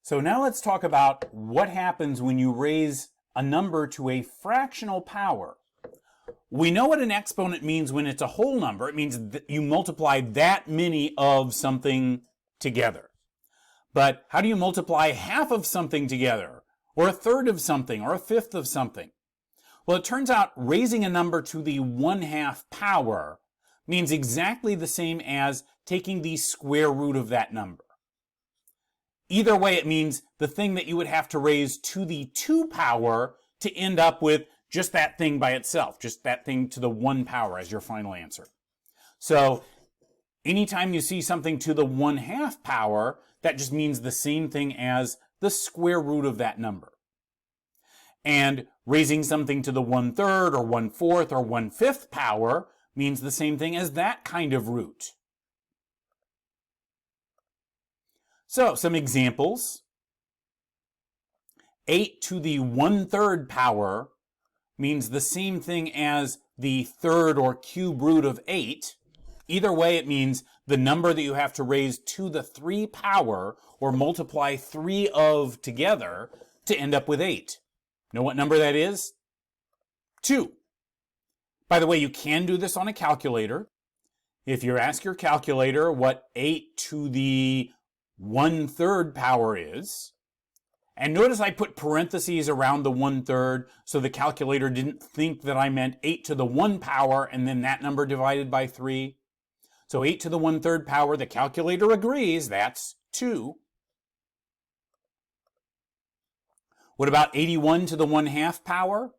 So now let's talk about what happens when you raise a number to a fractional power. We know what an exponent means when it's a whole number. It means that you multiply that many of something together. But how do you multiply half of something together, or a third of something, or a fifth of something? Well, it turns out raising a number to the 1/2 power means exactly the same as taking the square root of that number. Either way, it means the thing that you would have to raise to the 2 power to end up with just that thing by itself, just that thing to the 1 power as your final answer. So anytime you see something to the 1/2 power, that just means the same thing as the square root of that number. And raising something to the 1/3 or 1/4 or 1/5 power means the same thing as that kind of root. So some examples. 8 to the 1/3 power means the same thing as the third or cube root of 8. Either way, it means the number that you have to raise to the 3 power or multiply 3 of together to end up with 8. Know what number that is? 2. By the way, you can do this on a calculator. If you ask your calculator what 8 to the 1/3 power is, and notice I put parentheses around the 1/3 so the calculator didn't think that I meant 8 to the 1 power and then that number divided by 3. So 8 to the 1/3 power, the calculator agrees, that's 2. What about 81 to the 1/2 power?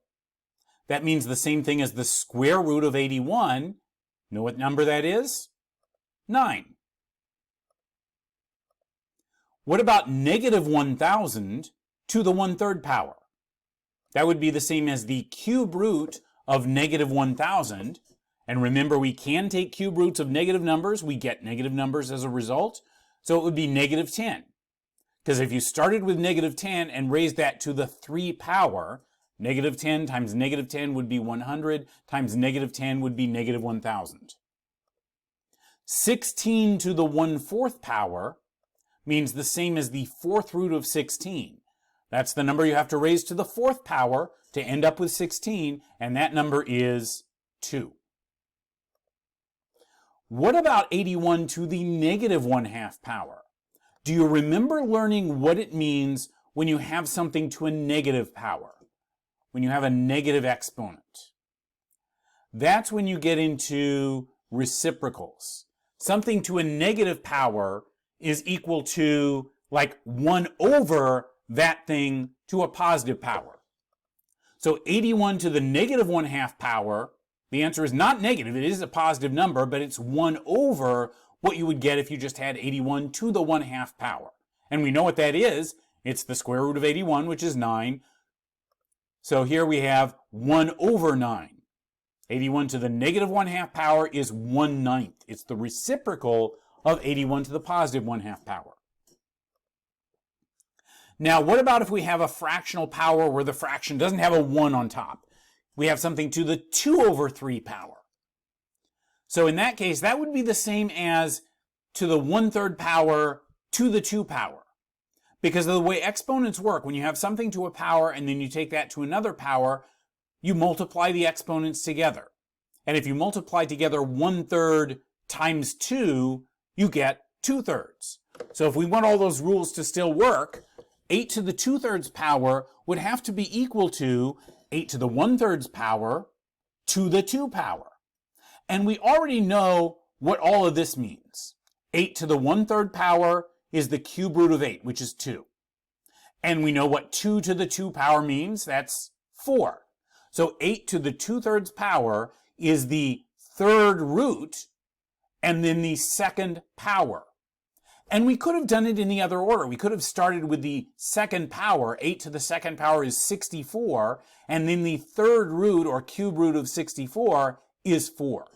That means the same thing as the square root of 81. Know what number that is? 9. What about negative 1,000 to the 1/3 power? That would be the same as the cube root of negative 1,000. And remember, we can take cube roots of negative numbers. We get negative numbers as a result. So it would be negative 10. Because if you started with negative 10 and raised that to the 3 power, negative 10 times negative 10 would be 100, times negative 10 would be negative 1,000. 16 to the 1/4 power means the same as the 4th root of 16. That's the number you have to raise to the 4th power to end up with 16, and that number is 2. What about 81 to the negative 1/2 power? Do you remember learning what it means when you have something to a negative power? When you have a negative exponent? That's when you get into reciprocals. Something to a negative power is equal to like 1 over that thing to a positive power. So 81 to the negative 1/2 power, the answer is not negative, it is a positive number, but it's 1 over what you would get if you just had 81 to the 1/2 power. And we know what that is. It's the square root of 81, which is 9. So here we have 1 over 9. 81 to the negative 1/2 power is 1/9. It's the reciprocal of 81 to the positive 1/2 power. Now, what about if we have a fractional power where the fraction doesn't have a 1 on top? We have something to the 2 over 3 power. So in that case, that would be the same as to the 1/3 power to the 2 power. Because of the way exponents work, when you have something to a power and then you take that to another power, you multiply the exponents together. And if you multiply together 1/3 times 2, you get 2/3. So if we want all those rules to still work, 8 to the 2/3 power would have to be equal to 8 to the 1/3 power to the 2 power. And we already know what all of this means. 8 to the 1/3 power is the cube root of 8, which is 2. And we know what 2 to the 2 power means. That's 4. So 8 to the 2/3 power is the 3rd root and then the 2nd power. And we could have done it in the other order. We could have started with the 2nd power. 8 to the 2nd power is 64. And then the 3rd root or cube root of 64 is 4.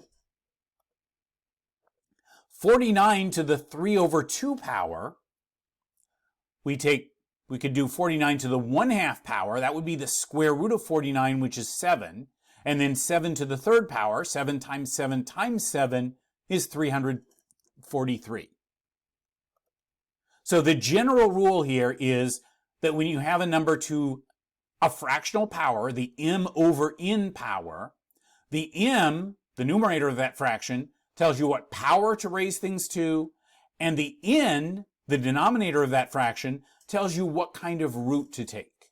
49 to the 3 over 2 power, we could do 49 to the 1/2 power. That would be the square root of 49, which is 7. And then 7 to the 3rd power, 7 times 7 times 7 is 343. So the general rule here is that when you have a number to a fractional power, the m over n power, the m, the numerator of that fraction, tells you what power to raise things to, and the n, the denominator of that fraction, tells you what kind of root to take.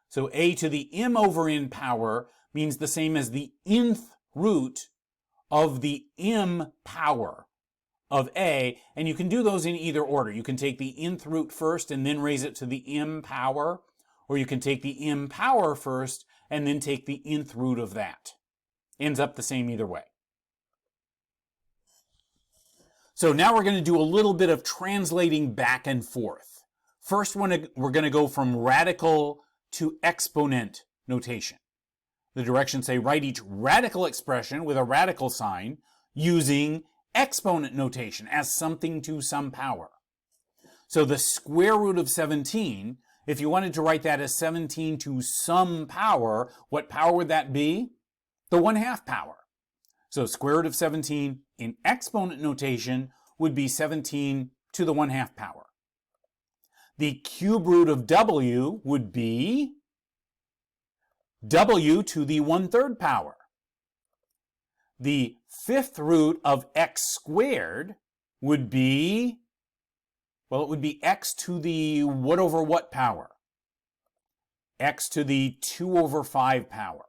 So a to the m over n power means the same as the nth root of the m power of a, and you can do those in either order. You can take the nth root first and then raise it to the m power, or you can take the m power first and then take the nth root of that. Ends up the same either way. So now we're going to do a little bit of translating back and forth. First one, we're going to go from radical to exponent notation. The directions say write each radical expression with a radical sign using exponent notation as something to some power. So the square root of 17, if you wanted to write that as 17 to some power, what power would that be? The 1/2 power. So square root of 17 in exponent notation would be 17 to the 1/2 power. The cube root of w would be w to the 1/3 power. The fifth root of x squared would be, well, it would be x to the what over what power? X to the 2/5 power.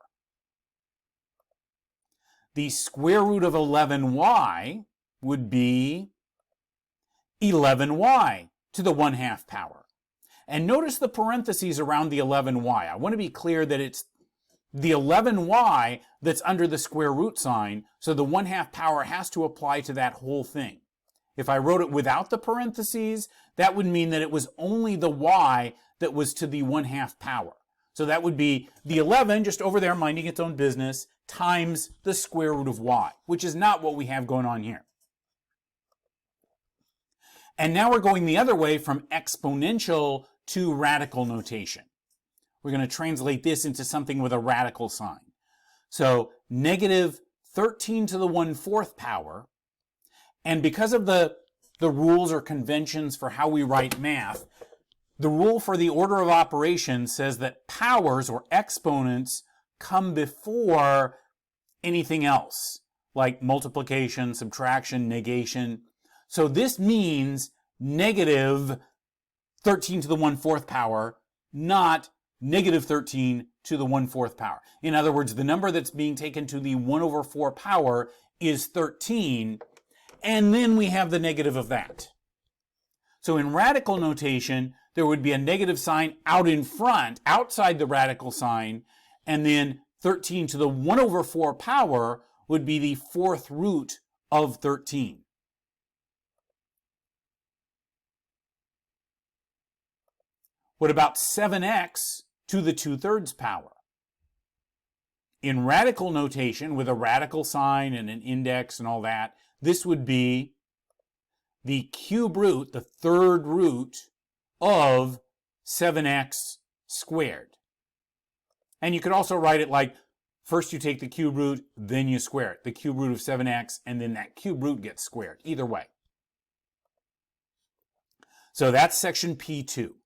The square root of 11y would be 11y to the 1/2 power. And notice the parentheses around the 11y. I want to be clear that it's the 11y that's under the square root sign, so the 1/2 power has to apply to that whole thing. If I wrote it without the parentheses, that would mean that it was only the y that was to the 1/2 power. So that would be the 11, just over there minding its own business, times the square root of y, which is not what we have going on here. And now we're going the other way from exponential to radical notation. We're going to translate this into something with a radical sign. So negative 13 to the 1/4 power, and because of the rules or conventions for how we write math, the rule for the order of operations says that powers or exponents come before anything else, like multiplication, subtraction, negation. So this means negative 13 to the 1/4 power, not negative 13 to the 1/4 power. In other words, the number that's being taken to the 1/4 power is 13, and then we have the negative of that. So in radical notation, there would be a negative sign out in front, outside the radical sign, and then 13 to the 1/4 power would be the 4th root of 13. What about 7x to the 2/3 power? In radical notation, with a radical sign and an index and all that, this would be the cube root, the 3rd root of 7x squared. And you could also write it like, first you take the cube root, then you square it. The cube root of 7x, and then that cube root gets squared. Either way. So that's section P2.